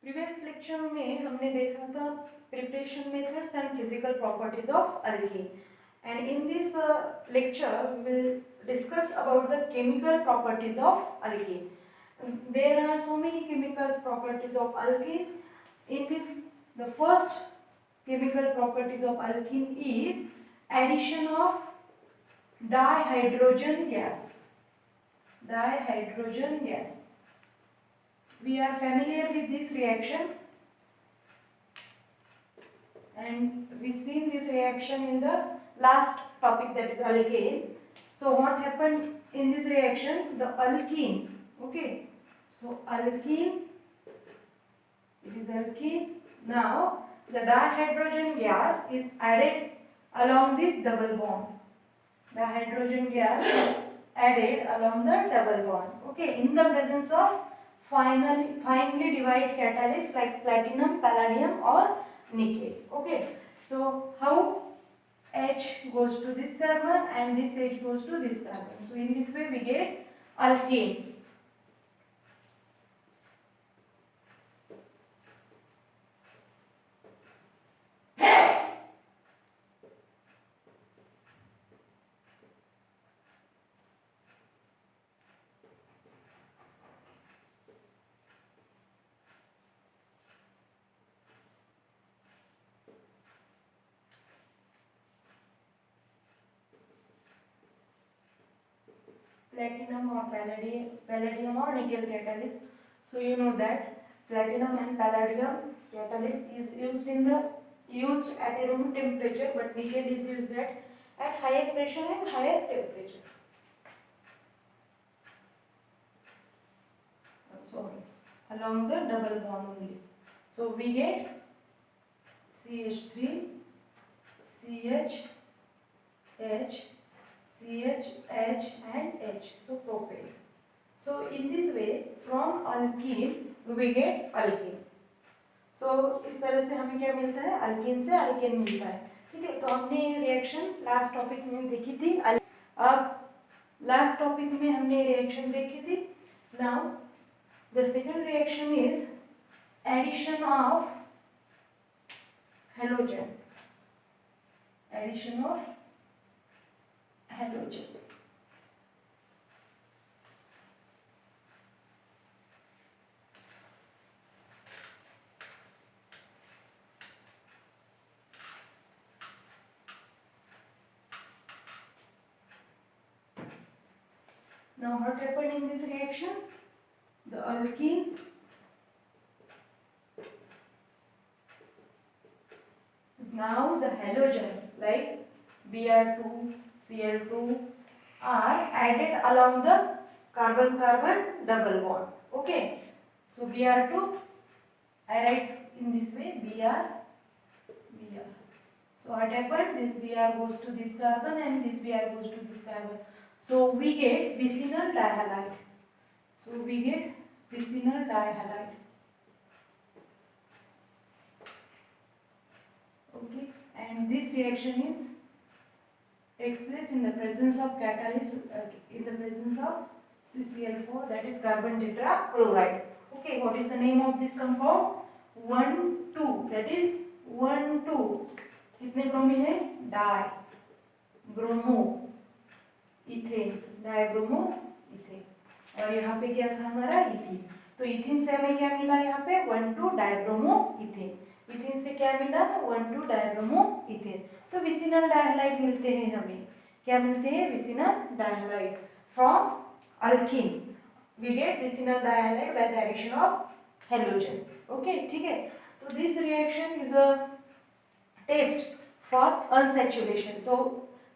Previous lecture में हमने देखा था preparation methods and physical properties of alkyne, and in this lecture we will discuss about the chemical properties of alkene. There are so many chemical properties of alkene. In this, the first chemical properties of alkene is addition of dihydrogen gas. Dihydrogen gas. We are familiar with this reaction, and we seen this reaction in the last topic, that is alkane. So what happened in this reaction? The alkene, okay, so alkene, it is alkene. Now the dihydrogen gas is added along this double bond. Dihydrogen gas is added along the double bond, okay, in the presence of finely divided catalysts like platinum, palladium or nickel. Okay, so how H goes to this carbon and this H goes to this carbon. So in this way we get alkane. Platinum or palladium or nickel catalyst. So you know that platinum and palladium catalyst is used at a room temperature, but nickel is used at higher pressure and higher temperature. Sorry, along the double bond only. So we get CH3, CH, H, CH, H and H. So propane. So in this way from alkene we get alkene. So इस तरह से हमें क्या मिलता है? Alkyne से alkane मिलता है. ठीक है, तो हमने ये रिएक्शन लास्ट टॉपिक में देखी थी. अब लास्ट टॉपिक में हमने रिएक्शन देखी थी. Now the second reaction is addition of halogen. Addition of halogen. Now what happened in this reaction? The alkene is now the halogen like Br2, Cl2 are added along the carbon-carbon double bond. Okay, so Br2 I write in this way, Br. So what happened? This Br goes to this carbon and this Br goes to this carbon. So we get vicinal dihalide. Okay, and this reaction takes place in the presence of catalyst, in the presence of CCl4, that is carbon tetrachloride. Okay, what is the name of this compound? 1,2, that is 1,2. कितने bromine है? Die bromo ethane, dibromo ethane. और यहाँ पे क्या था हमारा? Ethene. तो ethene से हमें क्या मिला? यहाँ पे 1,2 डाइब्रोमो इथेन. इथेन से क्या मिला? 1,2 डाइब्रोमो इथेन. तो विसिनल डाइहालाइड मिलते हैं हमें. क्या मिलते हैं? Vicinal dihalide from alkene. We get vicinal dihalide by the addition of halogen. Okay, ठीक है. तो this reaction is a test for unsaturation. तो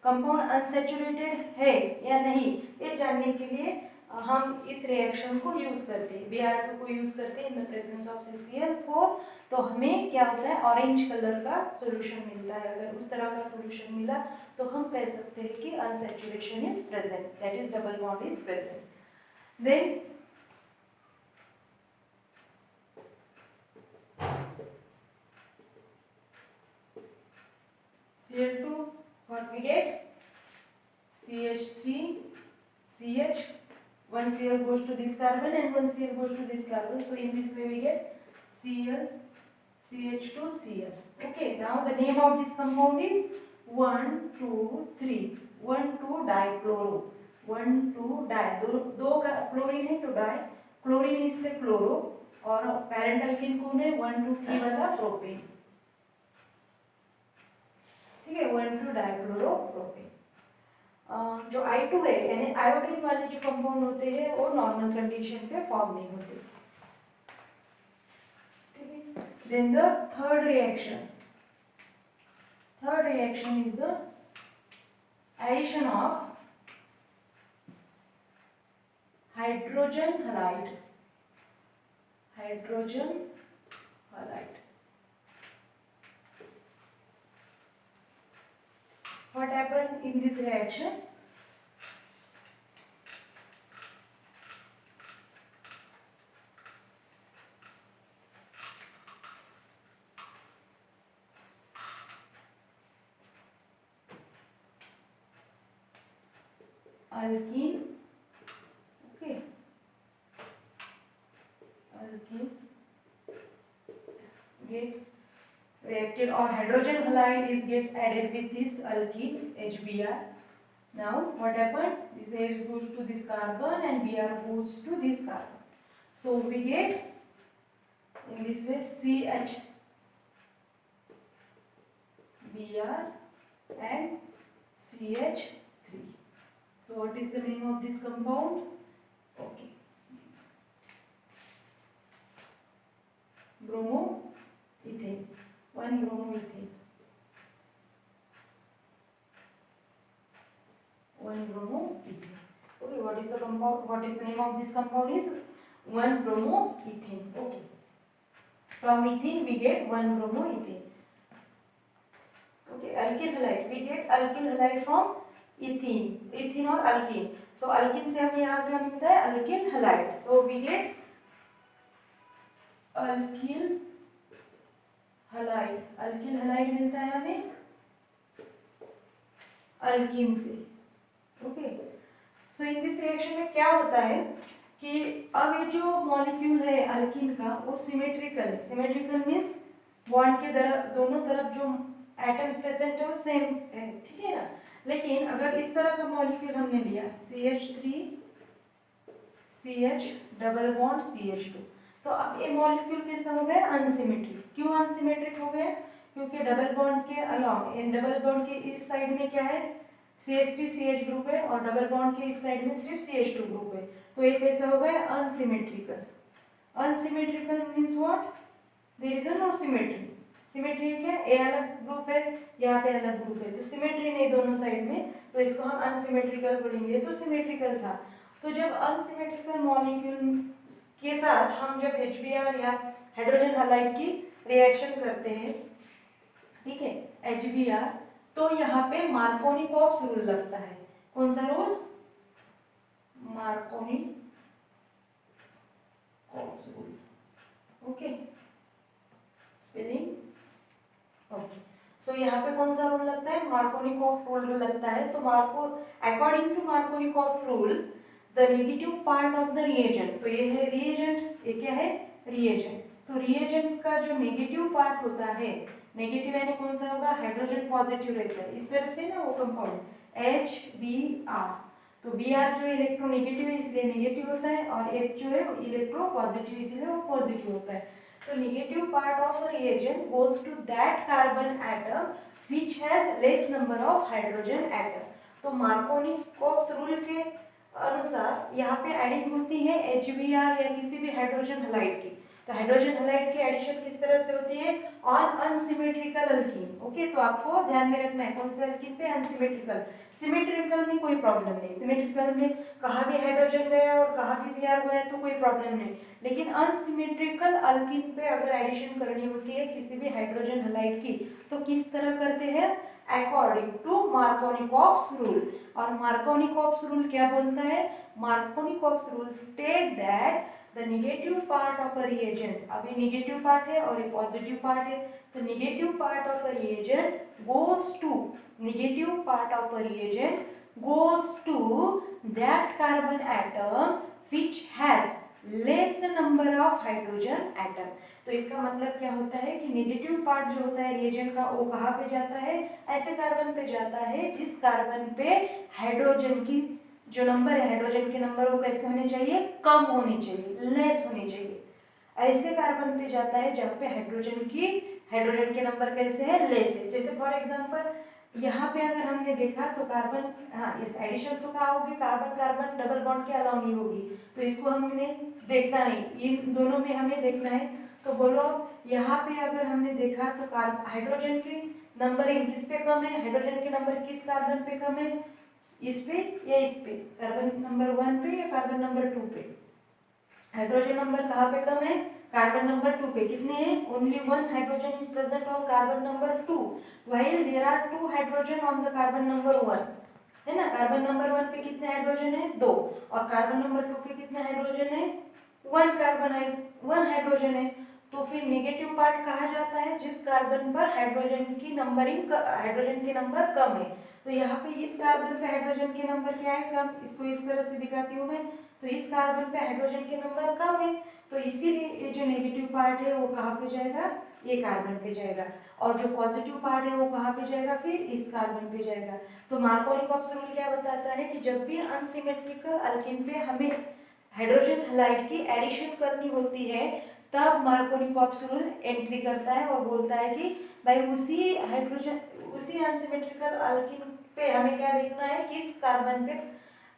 कंपाउंड अनसैचुरेटेड है या नहीं ये जानने के लिए हम इस रिएक्शन को यूज करते हैं. Br2 को यूज करते हैं इन द प्रेजेंस ऑफ CCl4. तो हमें क्या होता है? ऑरेंज कलर का सॉल्यूशन मिलता है. अगर उस तरह का सॉल्यूशन मिला तो हम कह सकते हैं कि unsaturation is present, that is double bond is present. Then Cl2, what we get? CH3, CH, one Cl goes to this carbon and one Cl goes to this carbon. So in this way we get Cl, CH2, Cl. Okay, now the name of this compound is 1, 2, 3. 1, 2 dichloro. 1, 2 di. दो chlorine है तो die, chlorine है इसलिए chloro, और parent alkyne कौन है? 1, 2, 3 वाला propane. ठीक है, 1, 2 डाइक्लोरो प्रोपेन. जो I2 है यानी आयोडीन वाले जो कंपाउंड होते हैं वो नॉर्मल कंडीशन पे फॉर्म नहीं होते. Then the third reaction is the addition of hydrogen halide. What happened in this reaction? Alkene, okay, alkene get reacted, or hydrogen halide is get added with this alkene HBr. Now what happened? This H goes to this carbon and Br goes to this carbon. So we get in this way CH Br and CH3. So what is the name of this compound? Okay, bromoethane. 1 bromoethane. 1 bromoethane. Okay, what is the compound? What is the name of this compound? Is 1 bromoethane. Okay, from ethene we get 1 bromoethane. Okay, alkyl halide. We get alkyl halide from ethene और alkene. So alkene से हमें यहाँ क्या मिलता है? alkyl halide. So we get alkyl halide मिलता है हमें alkene से. Okay. So in this reaction में क्या होता है कि अब ये जो मॉलिक्यूल है alkene का वो सिमेट्रिकल है. सिमेट्रिकल मीन्स बॉन्ड के दोनों तरफ जो एटम्स प्रेजेंट है वो सेम है. ठीक है ना. लेकिन अगर इस तरह का मॉलिक्यूल हमने लिया CH3 CH double bond CH2, तो अब ये मॉलिक्यूल कैसा हो गया? अनसिमेट्रिक. क्यों अनसिमेट्रिक हो गया? क्योंकि डबल बॉन्ड के अलोंग, इन डबल बॉन्ड के इस साइड में क्या है? CH3 CH ग्रुप है और डबल बॉन्ड के इस साइड में सिर्फ CH2 ग्रुप है. तो ये कैसा हो गया? Unsymmetrical. Unsymmetrical means what? There is no symmetry. Symmetry क्या है? ए अलग ग्रुप है, यहाँ पे अलग ग्रुप है, तो सिमेट्री नहीं दोनों साइड में, तो इसको हम अनसिमेट्रिकल बोलेंगे. तो सिमेट्रिकल था. तो जब अनसिमेट्रिकल मॉलिक्यूल के साथ हम जब HBr या हाइड्रोजन हाइलाइड की रिएक्शन करते हैं, ठीक है, HBr, तो यहाँ पे मार्कोनी-कॉक्स रूल लगता है. कौन सा rule? Markovnikov rule. Okay, spelling. Okay, so यहाँ पे कौन सा रूल लगता है? मार्कोनी-कॉक्स रूल लगता है. तो according to Markovnikov rule the negative part of the reagent, तो ये है रिएजेंट, ये क्या है? रिएजेंट. तो रिएजेंट का जो नेगेटिव पार्ट होता है, नेगेटिव यानी कौन सा होगा? हाइड्रोजन पॉजिटिव रहता है. इस तरह से ना वो कंपाउंड HBr, तो Br जो इलेक्ट्रोनेगेटिव है इसलिए नेगेटिव होता है, और H जो है वो इलेक्ट्रो पॉजिटिव इसलिए वो पॉजिटिव होता है. So negative part of a reagent goes to that carbon atom which has less number of hydrogen atom. तो मार्कोनी-कॉक्स रूल के अनुसार यहाँ पे एडिंग होती है HBr या किसी भी हाइड्रोजन हाइलाइड की. तो हाइड्रोजन हाइलाइड की एडिशन किस तरह से होती है? On unsymmetrical alkyne. ओके, तो आपको ध्यान में रखना है कौन से अल्कीन पे? अनसिमेट्रिकल. सिमेट्रिकल में कोई प्रॉब्लम नहीं. सिमेट्रिकल में कहाँ भी हाइड्रोजन गया और कहाँ भी Br गया तो कोई प्रॉब्लम नहीं. लेकिन अनसिमेट्रिकल अल्कीन पे अगर एडिशन करनी होती है किसी भी हाइड्रोजन हाइलाइड की, तो किस तरह करते हैं? According to Markovnikov rule. और मार्कोनी-कॉक्स रूल क्या बोलता है? Markovnikov rule state that the negative part of a reagent, अब ये नेगेटिव पार्ट है और ये पॉजिटिव पार्ट है, तो negative part of a reagent goes to, negative part of a reagent goes to that carbon atom which has less number of hydrogen atom. तो इसका मतलब क्या होता है कि नेगेटिव पार्ट जो होता है रिएजेंट का वो कहाँ पे जाता है, ऐसे कार्बन पे जाता है जिस कार्बन पे हाइड्रोजन की जो नंबर है, हाइड्रोजन के नंबर वो कैसे होने चाहिए, कम होने चाहिए, लेस होने चाहिए। ऐसे कार्बन पे जाता है जहाँ पे हाइड्रोजन के नंबर कैसे है, लेस है। जैसे फॉर एग्जांपल यहाँ पे अगर हमने देखा तो कार्बन, हाँ इस एडिशन तो क्या होगी, कार्बन कार्बन डबल बॉन्ड के अलाउ नहीं होगी, तो इसको हमने देखना नहीं, इन दोनों में हमें देखना है। तो बोलो यहाँ पे अगर हमने देखा तो हाइड्रोजन की नंबरिंग किस पे कम है, हाइड्रोजन के नंबर किस कार्बन पे कम है, इस पे या इस पे, कार्बन नंबर 1 पे या कार्बन नंबर 2 पे। हाइड्रोजन नंबर कहाँ पे कम है, कार्बन नंबर 2 पे। कितने हैं, only 1 hydrogen is present on carbon number 2 while there are 2 hydrogen on the carbon number 1, है ना। कार्बन नंबर 1 पे कितने हाइड्रोजन है, 2, और कार्बन नंबर 2 पे कितने हाइड्रोजन है, 1 हाइड्रोजन है। तो फिर नेगेटिव पार्ट कहा जाता है जिस कार्बन पर हाइड्रोजन की नंबरिंग, हाइड्रोजन के नंबर कम है। तो यहाँ पे इस कार्बन पे हाइड्रोजन के नंबर क्या है, कम, इसको इस तरह से दिखाती हूँ मैं। तो इस कार्बन पे हाइड्रोजन के नंबर कम है, तो इसीलिए ये जो नेगेटिव पार्ट है वो कहाँ पे जाएगा, ये कार्बन पे जाएगा, और जो पॉजिटिव पार्ट है वो कहाँ पे जाएगा, फिर इस कार्बन पे जाएगा। तो मार्कोनी-कॉक्स रूल क्या बताता है कि जब भी अनसिमेट्रिकल अल्कीन पे हमें हाइड्रोजन हैलाइड की एडिशन करनी होती है तब मार्कोनी-कॉक्स रूल एंट्री करता है और बोलता है कि भाई उसी अनसिमेट्रिकल अल्कीन पे हमें क्या देखना है, किस कार्बन पे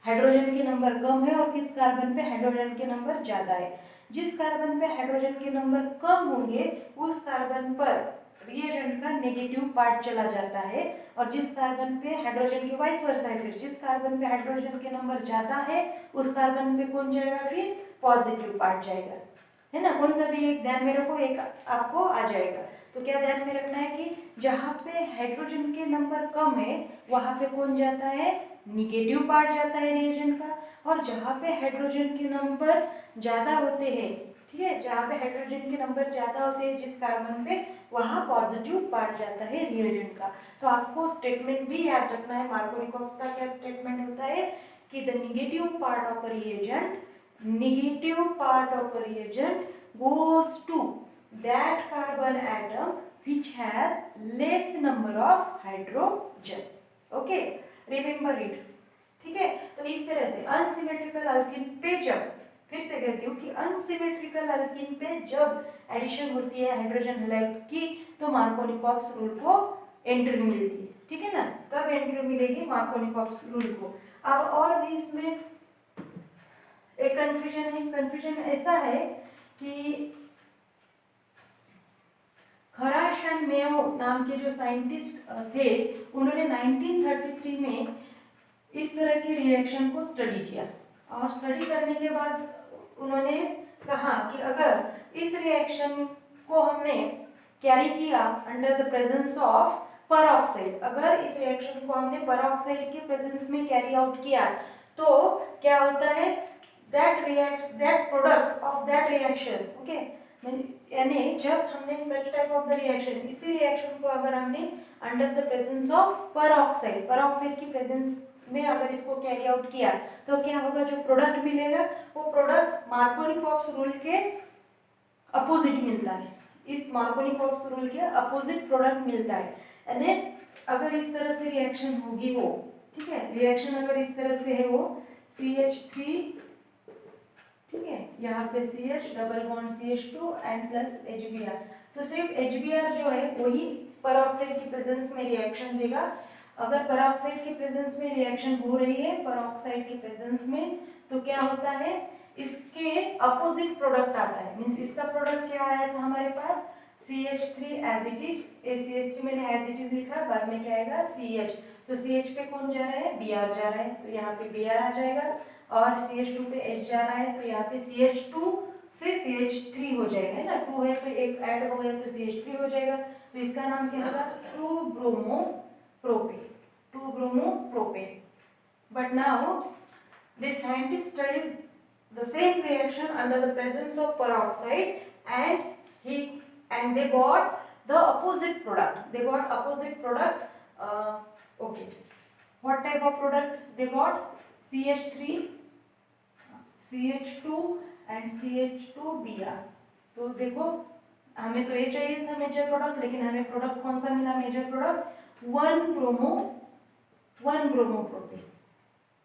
हाइड्रोजन के नंबर कम है और किस कार्बन पे हाइड्रोजन के नंबर ज्यादा है। जिस कार्बन पे हाइड्रोजन के नंबर कम होंगे उस कार्बन पर रिएजेंट का नेगेटिव पार्ट चला जाता है, और जिस कार्बन पे हाइड्रोजन के वाइस वर्सा है, फिर जिस कार्बन पे हाइड्रोजन के नंबर ज्यादा है उस कार्बन पे कौन जाएगा, फिर पॉजिटिव पार्ट जाएगा, है ना। कौन सा भी एक ध्यान में रखो, एक आपको आ जाएगा। तो क्या ध्यान में रखना है कि जहाँ पे हाइड्रोजन के नंबर कम है वहाँ पे कौन जाता है, निगेटिव पार्ट जाता है रिएजेंट का, और जहाँ पे हाइड्रोजन के नंबर ज्यादा होते हैं, ठीक है, जहाँ पे हाइड्रोजन के नंबर ज्यादा होते हैं जिस कार्बन पे, वहाँ पॉजिटिव पार्ट जाता है रिएजेंट का। तो आपको स्टेटमेंट भी याद रखना है, मार्कोनी-कॉक्स का क्या स्टेटमेंट होता है कि the negative part of a reagent goes to that carbon atom which has less number of hydrogen. Okay, remember it. ठीक है, तो इस तरह से अनसिमेट्रिकल अल्कीन पे जब, फिर से कहती हूँ कि अनसिमेट्रिकल अल्कीन पे जब एडिशन होती है हाइड्रोजन हैलाइड की तो मार्कोनी-कॉक्स रूल को एंट्री मिलती है, ठीक है ना। तब एंट्री मिलेगी मार्कोनी-कॉक्स रूल को। अब और भी इसमें एक कंफ्यूजन है, कंफ्यूजन ऐसा है कि खराश एंड मेयो नाम के जो साइंटिस्ट थे उन्होंने 1933 में इस तरह के रिएक्शन को स्टडी किया, और स्टडी करने के बाद उन्होंने कहा कि अगर इस रिएक्शन को हमने कैरी किया under the presence of peroxide, अगर इस रिएक्शन को हमने परऑक्साइड के प्रेजेंस में कैरी आउट किया तो क्या होता है, that product of that reaction, okay, यानी जब हमने such type of the reaction, इसी रिएक्शन को अगर हमने under the presence of peroxide की प्रेजेंस में अगर इसको कैरी आउट किया तो क्या होगा, जो प्रोडक्ट मिलेगा वो प्रोडक्ट मार्कोनी-कॉक्स रूल के अपोजिट मिलता है, इस मार्कोनी-कॉक्स रूल के अपोजिट प्रोडक्ट मिलता है। यानी अगर इस तरह से रिएक्शन होगी वो, ठीक है, रिएक्शन अगर इस तरह से है वो CH3, ठीक है, यहाँ पे CH double bond CH2 and plus HBr, तो सिर्फ HBr जो है वही परऑक्साइड की प्रेजेंस में रिएक्शन देगा। अगर परऑक्साइड की प्रेजेंस में रिएक्शन हो रही है परऑक्साइड की प्रेजेंस में तो क्या होता है, इसके अपोजिट प्रोडक्ट आता है, मींस इसका प्रोडक्ट क्या आया था हमारे पास CH3 as it is, CH3 मैंने एज इट इज लिखा, बाद में क्या आएगा CH, तो CH पे कौन जा रहा है, Br जा रहा है, तो यहाँ पे Br आ जाएगा, और CH2 पे H जा रहा है तो यहाँ पे CH2 से CH3 हो जाएगा, है ना, 2 है तो एक ऐड हो गया तो CH3 हो जाएगा, तो इसका नाम क्या होगा 2-ब्रोमोप्रोपेन। But now this scientist studied the same reaction under the presence of peroxide and they got the opposite product. Okay. What type of product they got? CH3, CH2 and CH2Br। तो देखो हमें तो ये चाहिए था मेजर प्रोडक्ट, लेकिन हमें product कौन सा मिला मेजर प्रोडक्ट? 1 ब्रोमोप्रोपेन।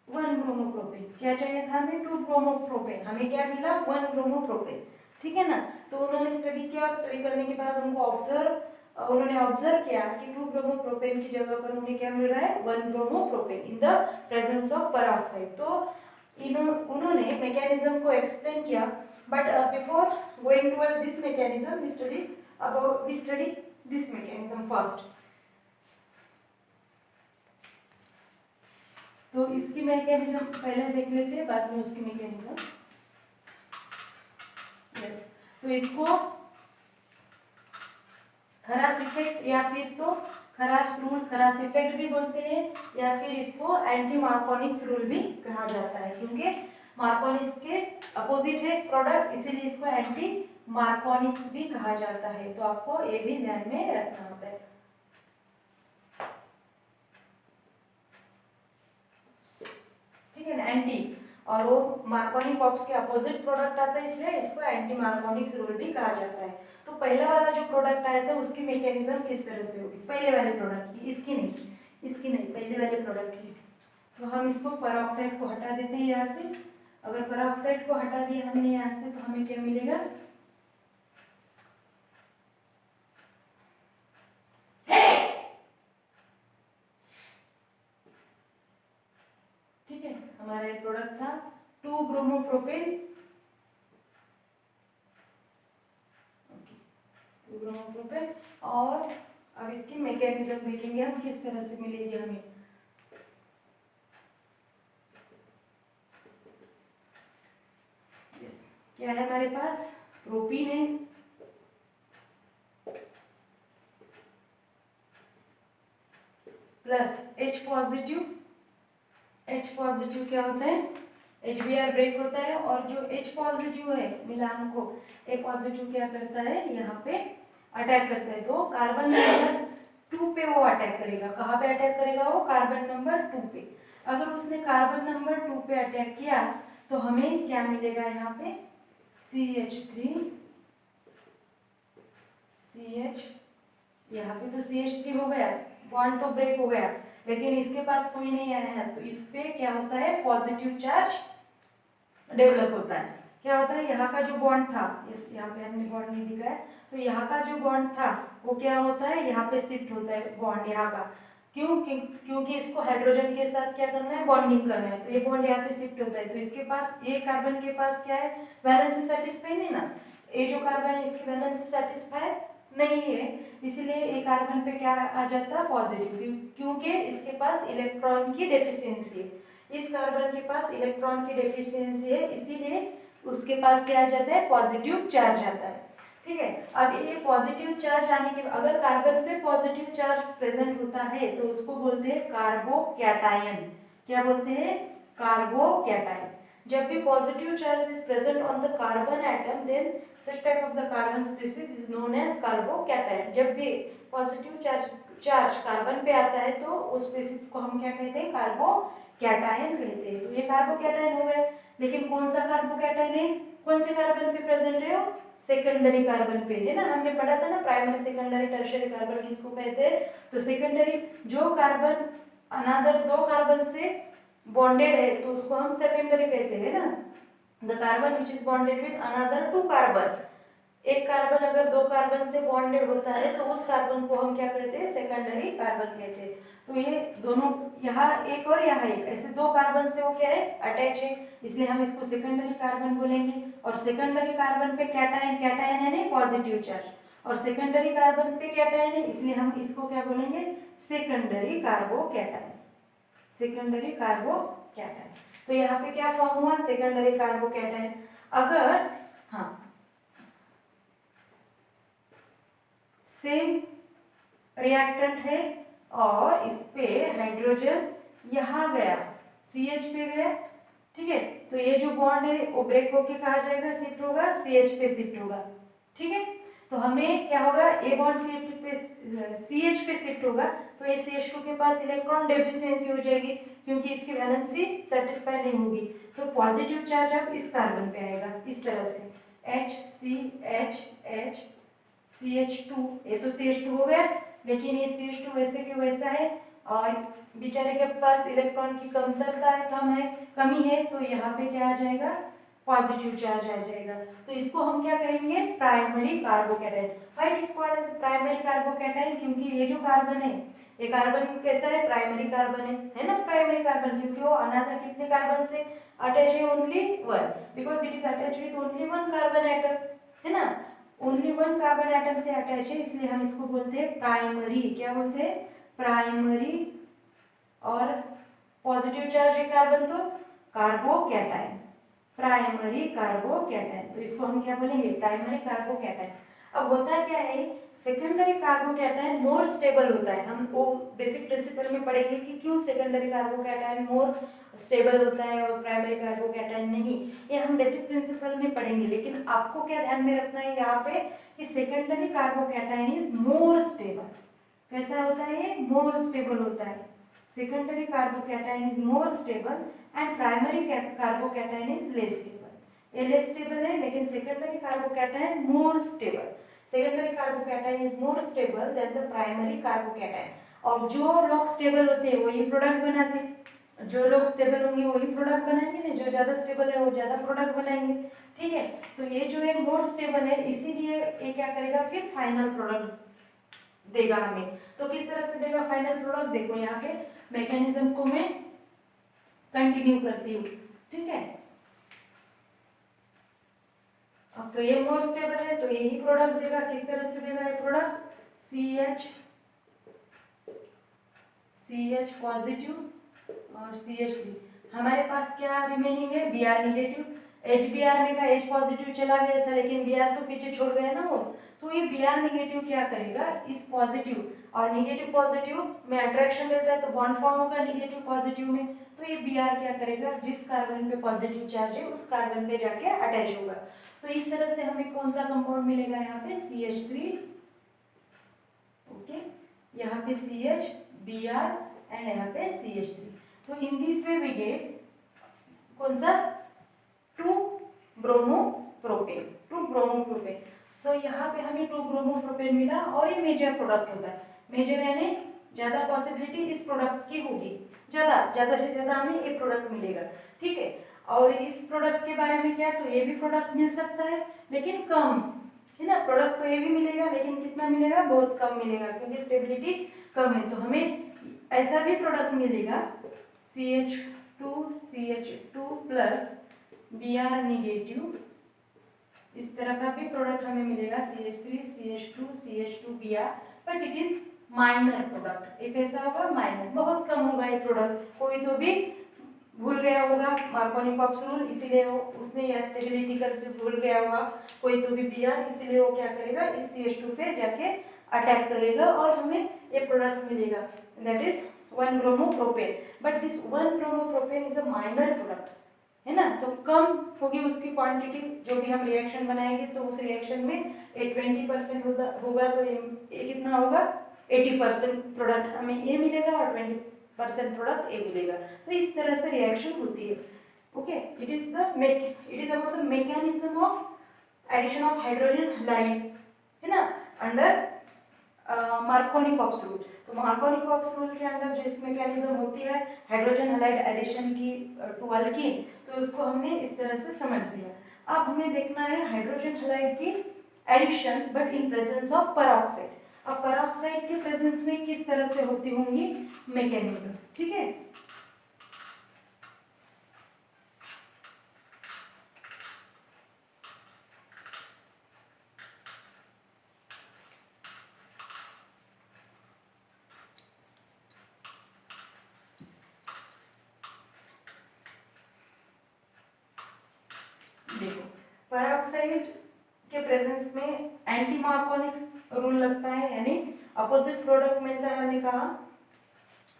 1 ब्रोमोप्रोपेन। क्या चाहिए था हमें? 2 ब्रोमोप्रोपेन। हमें क्या मिला? 1 ब्रोमोप्रोपेन। ठीक है ना। तो उन्होंने स्टडी किया और स्टडी करने के बाद उन्होंने ऑब्जर्व किया कि 2 ब्रोमोप्रोपेन की जगह पर उन्हें क्या मिल रहा है? 1 bromopropane in the presence of peroxide. तो उन्होंने मैकेनिज्म को एक्सप्लेन किया, but before going towards this mechanism we study this mechanism first. तो इसकी मैकेनिज्म पहले देख लेते हैं, बाद में उसकी मैकेनिज्म। यस, तो इसको खरास इफेक्ट या फिर तो खरास रूल, खरास इफेक्ट भी बोलते हैं, या फिर इसको एंटी मार्कोनिक्स रूल भी कहा जाता है, क्योंकि मार्कोनिक्स के अपोजिट है प्रोडक्ट, इसीलिए इसको एंटी मार्कोनिक्स भी कहा जाता है। तो आपको ये भी ध्यान में रखना होता है। ठीक है ना, एंटी, और वो मार्कोनिक ऑप्स के अपोजिट प्रोडक्ट आता है, इसलिए इसको एंटी मार्कोनिक्स रूल भी कहा जाता है। तो पहला वाला जो प्रोडक्ट आया था उसकी मैकेनिज्म किस तरह से होगी? पहले वाले प्रोडक्ट की, इसकी नहीं, पहले वाले प्रोडक्ट की। तो हम इसको पेरोक्साइड को हटा देते हैं यहाँ से। अगर पेरोक्साइड को हटा दिया हमने यहाँ से, तो हमें क्या मिलेगा? ठीक है, हमारा ये प्रोडक्ट था 2 ब्रोमोप्रोपेन, 2 ब्रोमोप्रोपेन। और अब इसकी मैकेनिज्म देखेंगे हम किस तरह से मिलेगी हमें। क्या है हमारे पास? प्रोपीन है, plus H positive. H positive क्या होता है? HBr ब्रेक होता है, और जो H पॉजिटिव है मिलान को A पॉजिटिव क्या करता है? यहाँ पे अटैक करता है। तो कार्बन नंबर 2 पे वो अटैक करेगा। कहाँ पे अटैक करेगा वो? कार्बन नंबर 2 पे। अगर उसने कार्बन नंबर 2 पे अटैक किया तो हमें क्या मिलेगा यहाँ पे? CH3, CH, यहाँ पे तो CH3 हो गया, बॉन्ड तो ब्रेक हो गया, लेकिन इसके पास कोई नहीं आया है, तो इस पे क्या होता है? पॉजिटिव चार्ज डेवलप होता है। क्या होता है? यहाँ का जो बॉन्ड था, इस यहाँ पे हमने बॉन्ड नहीं दिखाया, तो यहाँ का जो बॉन्ड था वो क्या होता है? यहाँ पे शिफ्ट होता है बॉन्ड यहाँ का। क्योंकि इसको हाइड्रोजन के साथ क्या करना है? बॉन्डिंग करना है, तो ये बॉन्ड यहाँ पे शिफ्ट होता है। तो इसके पास, ये कार्बन के पास क्या है? वैलेंसी सेटिस्फाई नहीं ना, ये जो कार्बन है इसकी वैलेंसी सेटिस्फाई नहीं है, इसीलिए ये कार्बन पे क्या आ जाता है? पॉजिटिव, क्योंकि इसके पास इलेक्ट्रॉन की डेफिशिएंसी है। इस कार्बन के पास इलेक्ट्रॉन की डेफिशिएंसी है, इसीलिए उसके पास क्या आ जाता है? पॉजिटिव चार्ज आता है। ठीक है, अब ये पॉजिटिव चार्ज आने के, अगर कार्बन पे पॉजिटिव चार्ज प्रेजेंट होता है तो उसको बोलते हैं कार्बोकैटायन। क्या बोलते हैं? कार्बोकैटायन। जब भी positive charge is present on the carbon atom, then such type of the carbon species is known as carbocation. जब भी पॉजिटिव चार्ज कार्बन पे आता है तो उस स्पीसीज को हम क्या कहते हैं? कार्बोकैटायन कहते हैं। तो ये कार्बोकैटायन हो गए, लेकिन कौन सा कार्बोकैटायन है? कौन से कार्बन पे प्रेजेंट है वो? सेकेंडरी कार्बन पे है ना। हमने पढ़ा था ना, प्राइमरी, सेकेंडरी, टर्शियरी कार्बन किसको कहते हैं? तो सेकेंडरी, जो कार्बन अनदर 2 कार्बन से बॉन्डेड है तो उसको हम सेकेंडरी कहते हैं ना। The carbon which is bonded with another 2 carbon, एक कार्बन अगर 2 कार्बन से बॉन्डेड होता है तो उस कार्बन को हम क्या कहते हैं? सेकेंडरी कार्बन कहते हैं। तो ये दोनों, यहाँ एक और यहाँ एक, ऐसे 2 कार्बन से वो क्या है? अटैच है, इसलिए हम इसको सेकेंडरी कार्बन बोलेंगे। और सेकेंडरी कार्बन पे कैटायन, कैटायन है नहीं पॉजिटिव चार्ज, और सेकेंडरी कार्बन पे कैटायन है, इसलिए हम इसको क्या बोलेंगे? Secondary carbocation, secondary carbocation. तो यहाँ पे क्या फॉर्म हुआ? Secondary carbocation. अगर हाँ सेम रिएक्टेंट है और इस पे हाइड्रोजन यहाँ गया, CH पे गया, ठीक है, तो ये जो बॉन्ड है वो ब्रेक होके कहा जाएगा? शिफ्ट होगा, CH पे शिफ्ट होगा। ठीक है, तो हमें क्या होगा, ए बॉन्ड CH पे शिफ्ट होगा तो ये CH2 के पास इलेक्ट्रॉन डेफिशिएंसी हो जाएगी क्योंकि इसकी वैलेंसी सेटिस्फाई नहीं होगी। तो पॉजिटिव चार्ज अब इस कार्बन पे आएगा इस तरह से HCH CH2, ये तो CH2 हो गया, लेकिन ये CH2 वैसे के वैसा है और बेचारे के पास इलेक्ट्रॉन की कमतरता है, कमी है, तो यहाँ पे क्या आ जाएगा, पॉजिटिव चार्ज आ जाएगा। तो इसको हम क्या कहेंगे, primary carbocation. Why it is called as primary carbocation, क्योंकि ये जो कार्बन है, ये कार्बन कैसा है, प्राइमरी कार्बन है ना, प्राइमरी कार्बन, क्योंकि वो अनदर कितने कार्बन से अटैच है, only one, because it is attach with only one carbon atom, है ना, ओनली वन कार्बन एटम से अटैच है, इसलिए हम इसको बोलते हैं प्राइमरी। क्या बोलते हैं, प्राइमरी। और पॉजिटिव चार्ज है कार्बन तो कार्बोकैटायन, प्राइमरी कार्बोकैटायन। तो इसको हम क्या बोलेंगे, प्राइमरी कार्बोकैटायन। अब होता क्या है, सेकेंडरी कार्बोकैटायन मोर स्टेबल होता है। हम वो बेसिक प्रिंसिपल में पढ़ेंगे कि क्यों सेकेंडरी कार्बोकैटायन मोर स्टेबल होता है और प्राइमरी कार्बोकैटायन नहीं, ये हम बेसिक प्रिंसिपल में पढ़ेंगे। लेकिन आपको क्या ध्यान में रखना है यहाँ पे कि secondary carbocation is more stable. कैसा होता है ये, मोर स्टेबल होता है। Secondary carbocation is more stable and primary carbocation is less stable. ये लेस स्टेबल है, लेकिन secondary carbocation more stable. Secondary carbocation is more stable then the primary carbocation. और जो लोग स्टेबल होते हैं वही प्रोडक्ट बनाते हैं, जो लोग स्टेबल होंगे वही प्रोडक्ट बनाएंगे ना, जो ज्यादा स्टेबल है वो ज्यादा प्रोडक्ट बनाएंगे, ठीक है। तो ये जो है मोर स्टेबल है, इसीलिए ये क्या करेगा, फिर फाइनल प्रोडक्ट देगा हमें। तो किस तरह से देगा फाइनल प्रोडक्ट, देखो यहाँ पे मैकेनिज्म को मैं कंटिन्यू करती हूँ, ठीक है। अब तो ये मोर स्टेबल है तो यही प्रोडक्ट देगा। किस तरह से देगा ये प्रोडक्ट, CH पॉजिटिव और CH3। हमारे पास क्या रिमेनिंग है, Br निगेटिव। HBr में का H पॉजिटिव चला गया था, लेकिन Br तो पीछे छोड़ गया ना वो, तो ये Br निगेटिव क्या करेगा, इस पॉजिटिव और निगेटिव पॉजिटिव में अट्रैक्शन रहता है, तो बॉन्ड फॉर्म होगा निगेटिव पॉजिटिव में, तो ये Br क्या करेगा, जिस कार्बन पे पॉजिटिव चार्ज है उस कार्बन पे जाके अटैच होगा। तो इस तरह से हमें कौन सा कंपाउंड मिलेगा, यहाँ पे CH3, ओके, यहाँ पे CH, Br एंड यहाँ पे CH3। तो in this way we get कौन सा, 2 ब्रोमोप्रोपेन, 2 ब्रोमोप्रोपेन। सो यहाँ पे हमें 2 ब्रोमोप्रोपेन मिला और ये मेजर प्रोडक्ट होता है। मेजर यानी ज्यादा पॉसिबिलिटी इस प्रोडक्ट की होगी, ज्यादा से ज्यादा हमें ये प्रोडक्ट मिलेगा, ठीक है। और इस प्रोडक्ट के बारे में क्या, तो ये भी प्रोडक्ट मिल सकता है लेकिन कम, है ना। प्रोडक्ट तो ये भी मिलेगा लेकिन कितना मिलेगा, बहुत कम मिलेगा, क्योंकि स्टेबिलिटी कम है। तो हमें ऐसा भी प्रोडक्ट मिलेगा CH2 प्लस Br निगेटिव, इस तरह का भी प्रोडक्ट हमें मिलेगा CH3 CH2 CH2 Br, but it is minor product. ये कैसा होगा, माइनर, बहुत कम होगा ये प्रोडक्ट। कोई तो भी भूल गया होगा मार्कोनी-कॉक्स रूल, इसीलिए वो उसने यह स्टेबिलिटी कंसेप्ट भूल गया होगा, कोई तो भी Br, इसीलिए वो क्या करेगा, इस CH2 पे जाके अटैक करेगा और हमें ये प्रोडक्ट मिलेगा, that is 1 bromopropane. But this 1 bromopropane is a minor product, है ना। तो कम होगी उसकी क्वांटिटी, जो भी हम रिएक्शन बनाएंगे तो उस रिएक्शन में 20% होगा, तो ये कितना होगा, 80% प्रोडक्ट हमें ये मिलेगा और 20% प्रोडक्ट ए मिलेगा। तो इस तरह से रिएक्शन होती है, okay. It is about the mechanism of addition of hydrogen halide, है ना, अंडर मार्कोनी-कॉक्स रूल। तो मार्कोनी-कॉक्स रूल के अंदर जो इस मैकेनिज्म होती है हाइड्रोजन हैलाइड एडिशन की टू अल्कीन, तो उसको हमने इस तरह से समझ लिया। अब हमें देखना है हाइड्रोजन हैलाइड की addition but in presence of peroxide. अब पेरोक्साइड के प्रेजेंस में किस तरह से होती होंगी मैकेनिज्म, ठीक है। देखो, पेरोक्साइड के प्रेजेंस में एंटी मार्कोनिक्स रूल लगता है, यानी अपोजिट प्रोडक्ट मिलता है, हमने कहा।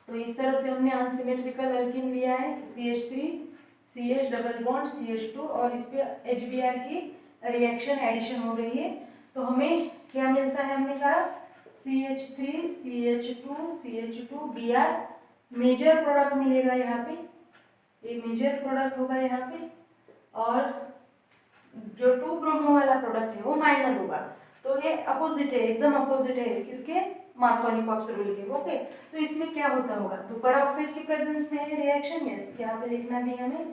तो इस तरह से हमने अनसिमेट्रिकल अल्कीन लिया है, CH3 CH double bond CH2 और इस पे HBr की रिएक्शन एडिशन हो रही है। तो हमें क्या मिलता है, हमने कहा CH3 CH2 CH2 Br, major product मिलेगा यहाँ पे, ये मेजर प्रोडक्ट होगा यहाँ पे, और जो 2 ब्रोमो वाला प्रोडक्ट है वो माइनर होगा। तो ये अपोजिट है, एकदम अपोजिट है किसके, मार्कोनी-कॉक्स रूल के। ओके, तो इसमें क्या होता होगा, तो पर ऑक्साइड की प्रेजेंस में है रिएक्शन, यस, यहाँ पे लिखना भी हमें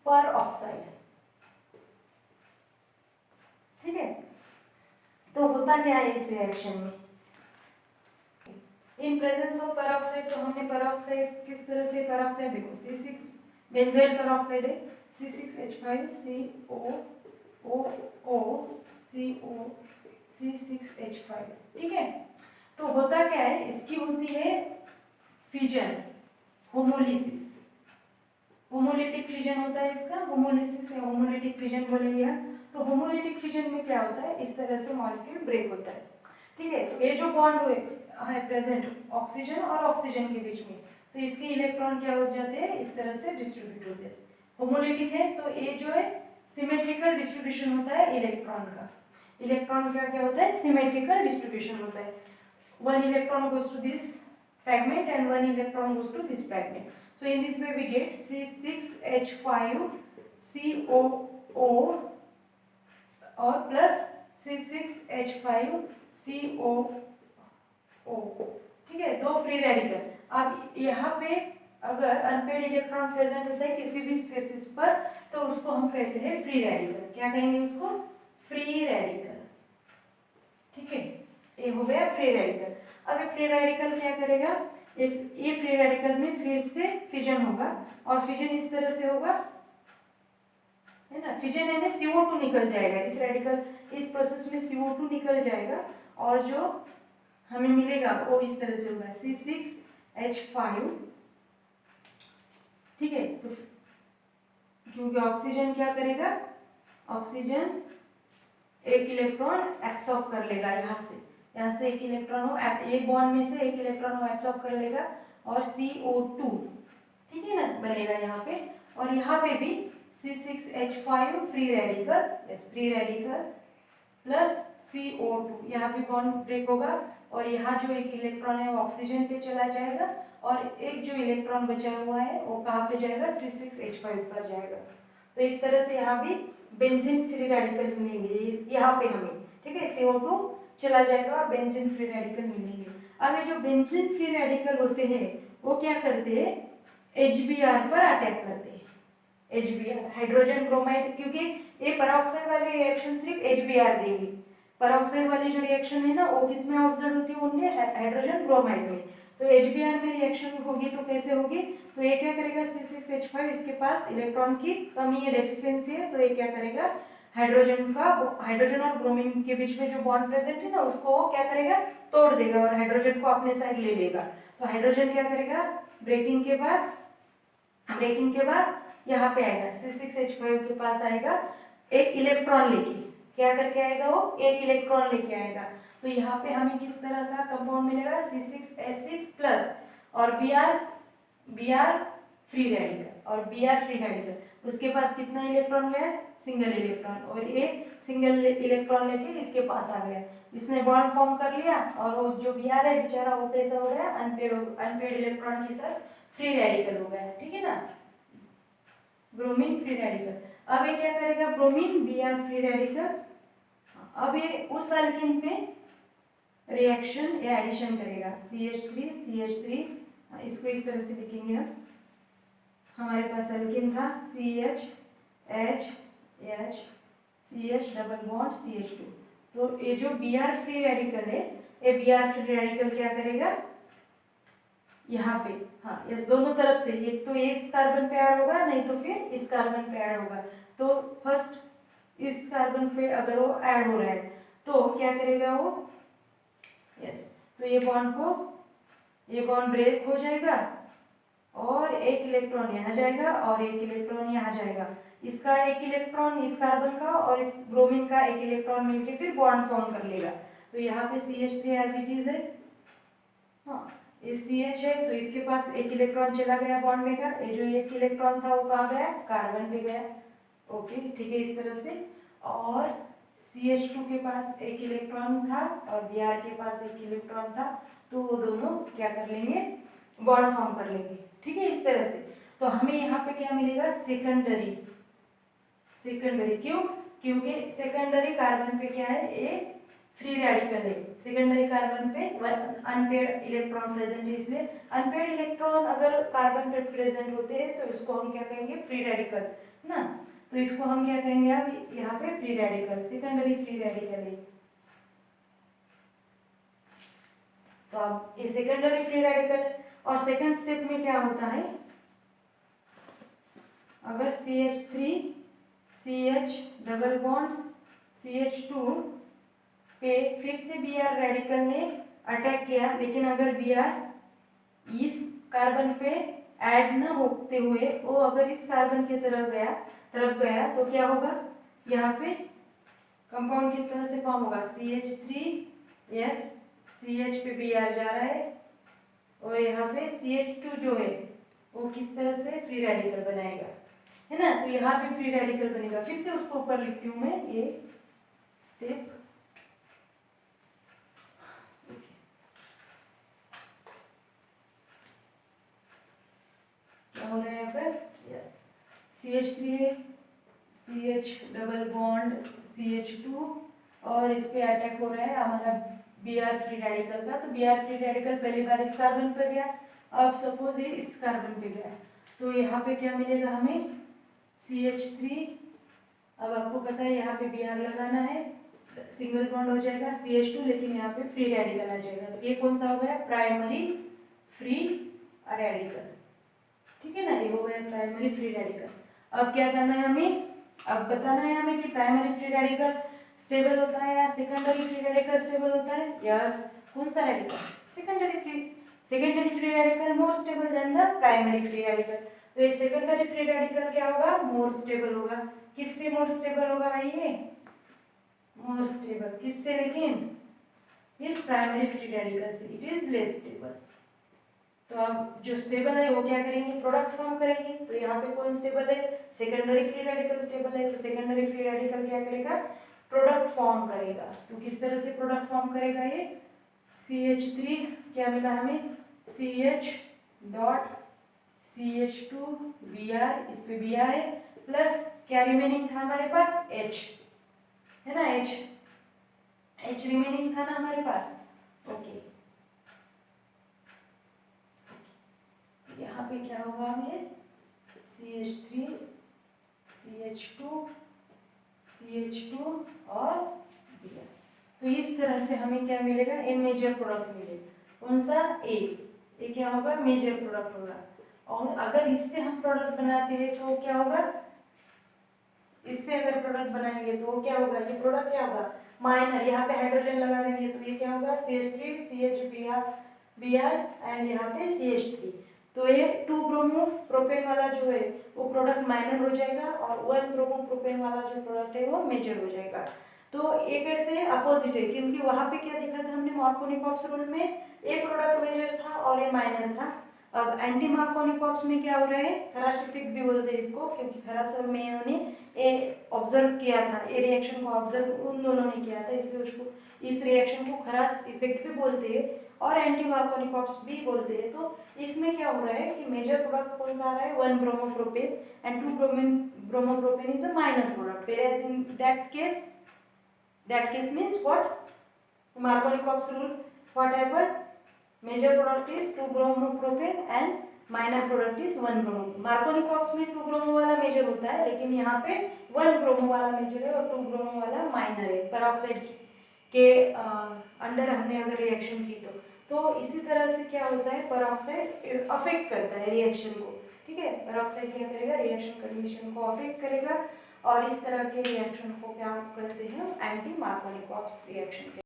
पर ऑक्साइड, ठीक है। तो होता क्या है इस रिएक्शन में, इन प्रेजेंस ऑफ पर ऑक्साइड, तो हमने पर ऑक्साइड किस तरह से, पर ऑक्साइड देखो C6 बेंजोइल पर ऑक्साइड है, C6H5CO O CO C6H5, ठीक है। तो होता क्या है, इसकी होती है फिजन, होमोलिसिस, होमोलिटिक फिजन होता है इसका, होमोलिसिस या होमोलिटिक फिजन बोलेंगे हम। तो होमोलिटिक फिजन में क्या होता है, इस तरह से मॉलिक्यूल ब्रेक होता है, ठीक है। तो ये जो बॉन्ड हुए है प्रेजेंट ऑक्सीजन और ऑक्सीजन के बीच में, तो इसके इलेक्ट्रॉन क्या हो जाते हैं, इस तरह से डिस्ट्रीब्यूट होते हैं। होमोलिटिक है तो ये जो है सिमेट्रिकल डिस्ट्रीब्यूशन होता है इलेक्ट्रॉन का, इलेक्ट्रॉन का क्या होता है, सिमेट्रिकल डिस्ट्रीब्यूशन होता है। one electron goes to this fragment and one electron goes to this fragment. So in this way we get C6H5 COO और plus C6H5 COO, ठीक है, दो फ्री रेडिकल। अब यहाँ पे अगर अनपेड इलेक्ट्रॉन प्रेजेंट होता है किसी भी स्पेसिस पर, तो उसको हम कहते हैं फ्री रेडिकल। क्या कहेंगे उसको, फ्री रेडिकल, ठीक है। ये हो गया फ्री रेडिकल। अब ये फ्री रेडिकल क्या करेगा, ये फ्री रेडिकल में फिर से फिजन होगा, और फिजन इस तरह से होगा, है ना, फिजन है ना, CO2 निकल जाएगा इस रेडिकल, इस प्रोसेस में CO2 निकल जाएगा, और जो हमें मिलेगा वो इस तरह से होगा C6H5, ठीक है। तो क्योंकि ऑक्सीजन क्या करेगा, ऑक्सीजन एक इलेक्ट्रॉन एब्सॉर्ब कर लेगा, यहाँ से एक इलेक्ट्रॉन हो, एक बॉन्ड में से एक इलेक्ट्रॉन हो एब्सॉर्ब कर लेगा, और CO2, ठीक है ना, बनेगा यहाँ पे। और यहाँ पे भी C6H5 free radical, yes, free radical plus CO2, यहाँ पे बॉन्ड ब्रेक होगा, और यहाँ जो एक इलेक्ट्रॉन है वो ऑक्सीजन पे चला जाएगा, और एक जो इलेक्ट्रॉन बचा हुआ है वो कहाँ पे जाएगा, C6H5 पर जाएगा। तो इस तरह से यहाँ भी बेंजीन फ्री रेडिकल मिलेंगे यहाँ पे हमें, ठीक है। CO2 चला जाएगा और बेंजीन फ्री रेडिकल मिलेंगे। अब ये जो बेंजीन फ्री रेडिकल होते हैं वो क्या करते हैं, HBr पर अटैक करते हैं, HBr हाइड्रोजन ब्रोमाइड, क्योंकि ये परऑक्साइड वाली रिएक्शन सिर्फ HBr देंगी। परऑक्साइड वाली जो रिएक्शन है ना वो किस में ऑब्जर्व होती है, उनमें हाइड्रोजन ब्रोमाइड में। तो HBr में रिएक्शन होगी तो कैसे होगी, तो ये क्या करेगा, C6H5, इसके पास इलेक्ट्रॉन की कमी है, डेफिशिएंसी है, तो ये क्या करेगा, हाइड्रोजन और ब्रोमीन के बीच में जो बॉन्ड प्रेजेंट है ना उसको क्या करेगा, तोड़ देगा, और हाइड्रोजन को अपने साइड ले लेगा। तो हाइड्रोजन क्या करेगा, ब्रेकिंग के बाद यहाँ पे आएगा, C6H5 के पास आएगा, एक इलेक्ट्रॉन लेके, क्या करके आएगा वो, एक इलेक्ट्रॉन लेके आएगा। तो यहाँ पे हमें किस तरह का कंपाउंड मिलेगा, C6H6 प्लस, और Br फ्री रेडिकल, और Br फ्री रेडिकल, उसके पास कितना इलेक्ट्रॉन गया, सिंगल इलेक्ट्रॉन, और ये सिंगल इलेक्ट्रॉन लेके इसके पास आ गया, इसने बॉन्ड फॉर्म कर लिया, और वो जो Br है बेचारा वो कैसा हो गया, अनपेड इलेक्ट्रॉन के साथ फ्री रेडिकल हो गया, ठीक है ना, ब्रोमीन फ्री रेडिकल। अब ये क्या करेगा, ब्रोमीन Br फ्री रेडिकल, अब ये उस अल्कीन पे रिएक्शन या एडिशन करेगा, CH3 इसको इस तरह से लिखेंगे हम, हमारे पास अल्कीन था CH डबल बॉन्ड CH2। तो ये जो Br फ्री रेडिकल है, ये Br फ्री रेडिकल क्या करेगा, यहाँ पे, हाँ, इस दोनों तरफ से, एक तो इस कार्बन पे ऐड होगा, नहीं तो फिर इस कार्बन पे ऐड होगा। तो फर्स्ट इस कार्बन पे अगर वो ऐड हो रहा है तो क्या करेगा वो, यस, तो ये बॉन्ड ब्रेक हो जाएगा, और एक इलेक्ट्रॉन यहाँ जाएगा और एक इलेक्ट्रॉन यहाँ जाएगा, इसका एक इलेक्ट्रॉन इस कार्बन का और इस ब्रोमीन का एक इलेक्ट्रॉन मिलके फिर बॉन्ड फॉर्म कर लेगा। तो यहाँ पे CH3 एज इट इज है, हाँ, ये CH है, तो इसके पास एक इलेक्ट्रॉन चला गया बॉन्ड में का, ये जो एक इलेक्ट्रॉन था वो कहाँ गया, कार्बन पे गया, ओके, ठीक है, इस तरह से। और CH2 के पास एक इलेक्ट्रॉन था और Br के पास एक इलेक्ट्रॉन था, तो वो दोनों क्या कर लेंगे, बॉन्ड फॉर्म कर लेंगे। ठीक है, इस तरह से। तो हमें यहाँ पे क्या मिलेगा, सेकेंडरी। सेकेंडरी क्यों, क्योंकि सेकेंडरी कार्बन पे क्या है, ए फ्री रेडिकल है। सेकेंडरी कार्बन पे अनपेयर्ड इलेक्ट्रॉन प्रेजेंट है, इसलिए अनपेयर्ड इलेक्ट्रॉन अगर कार्बन पे प्रेजेंट होते हैं तो इसको हम क्या कहेंगे, फ्री रेडिकल ना। तो इसको हम क्या कहेंगे, अब यहाँ पे free radical, secondary free radical है। तो अब ये सेकेंडरी फ्री रेडिकल। और सेकंड स्टेप में क्या होता है, अगर CH3 CH double bond CH2 पे फिर से Br रेडिकल ने अटैक किया, लेकिन अगर Br इस कार्बन पे ऐड न होते हुए वो अगर इस कार्बन की तरफ गया तो क्या होगा, यहाँ पे कंपाउंड किस तरह से फॉर्म होगा, CH3 CH पे Br जा रहा है और यहाँ पे CH2 जो है वो किस तरह से फ्री रेडिकल बनाएगा, है ना। तो यहाँ पे फ्री रेडिकल बनेगा। फिर से उसको ऊपर लिखती हूँ मैं, ये स्टेप। क्या हो रहा है यहाँ पर, यस, CH3 है, CH डबल बॉन्ड CH2 और इस पे अटैक हो रहा है हमारा Br फ्री रेडिकल का। तो Br फ्री रेडिकल पहली बार इस कार्बन पे गया, अब सपोज ये इस कार्बन पे गया, तो यहाँ पे क्या मिलेगा हमें, CH3। अब आपको पता है यहाँ पे Br लगाना है, सिंगल बॉन्ड हो जाएगा CH2, लेकिन यहाँ पे फ्री रेडिकल आ जाएगा। तो ये कौन सा हो गया, प्राइमरी फ्री रेडिकल। ठीक है ना, ये हो गया प्राइमरी फ्री रेडिकल। अब क्या करना है हमें, अब बताना है हमें कि प्राइमरी फ्री रेडिकल स्टेबल होता है या सेकेंडरी फ्री रेडिकल स्टेबल होता है, यस, कौन सा radical, secondary free radical more stable then the primary free radical. तो ये सेकेंडरी फ्री रेडिकल क्या होगा, मोर स्टेबल होगा। किससे मोर स्टेबल होगा भाई, ये मोर स्टेबल किससे, लेकिन इस प्राइमरी फ्री रेडिकल से इट इज लेस स्टेबल। तो अब जो स्टेबल है वो क्या करेंगे, प्रोडक्ट फॉर्म करेंगे। तो यहाँ पे कौन स्टेबल है, सेकेंडरी फ्री रेडिकल स्टेबल है। तो सेकेंडरी फ्री रेडिकल क्या करेगा, प्रोडक्ट फॉर्म करेगा। तो किस तरह से प्रोडक्ट फॉर्म करेगा, ये CH3 क्या मिला हमें, CH डॉट CH2 Br, इस पे Br है, प्लस क्या रिमेनिंग था हमारे पास, H, है ना, H रिमेनिंग था ना हमारे पास, ओके। यहाँ पे क्या होगा, हमें CH3 CH2 और Br। तो इस तरह से हमें क्या मिलेगा, ए मेजर प्रोडक्ट मिलेगा। कौन सा, ए क्या होगा, मेजर प्रोडक्ट होगा। और अगर इससे हम प्रोडक्ट बनाते हैं तो क्या होगा, इससे अगर प्रोडक्ट बनाएंगे तो क्या होगा, ये प्रोडक्ट क्या होगा, माइनर। यहाँ पे हाइड्रोजन लगा देंगे तो ये क्या होगा, CH3 CH Br एंड यहाँ पे CH3। तो ये 2 ब्रोमो प्रोपेन वाला जो है वो प्रोडक्ट माइनर हो जाएगा और 1 ब्रोमो प्रोपेन वाला जो प्रोडक्ट है वो मेजर हो जाएगा। तो एक ऐसे अपोजिट है, क्योंकि वहां पे क्या देखा था हमने मार्कोनिकॉप्स रूल में, एक प्रोडक्ट मेजर था और ये माइनर था। अब एंटी मार्कोनिकॉप्स में क्या हो रहा है, खराश भी बोलते हैं इसको, क्योंकि खराश और मेयो ने ऑब्जर्व किया था, ये रिएक्शन को ऑब्जर्व उन दोनों ने किया था, इसलिए उसको इस रिएक्शन को खराश इफेक्ट भी बोलते हैं और एंटी मार्कोनिकॉप्स भी बोलते हैं। तो इसमें क्या हो रहा है कि मेजर प्रोडक्ट कौन सा आ रहा है, 1 bromopropane and 2 bromopropane is a minor product, whereas in that case means what, Markovnikov rule, what happened, major product is 2 bromopropane and minor product is 1 bromo। Markovnikov में 2 ब्रोमो वाला मेजर होता है, लेकिन यहाँ पे 1 ब्रोमो वाला मेजर है और 2 ब्रोमो वाला माइनर है। पेरोक्साइड के अंडर हमने अगर रिएक्शन की तो इसी तरह से क्या होता है, पेरोक्साइड अफेक्ट करता है रिएक्शन को। ठीक है, पेरोक्साइड क्या करेगा, रिएक्शन कंडीशन को अफेक्ट करेगा और इस तरह के रिएक्शन को क्या कहते हैं, एंटी मार्कोनिकॉप्स रिएक्शन।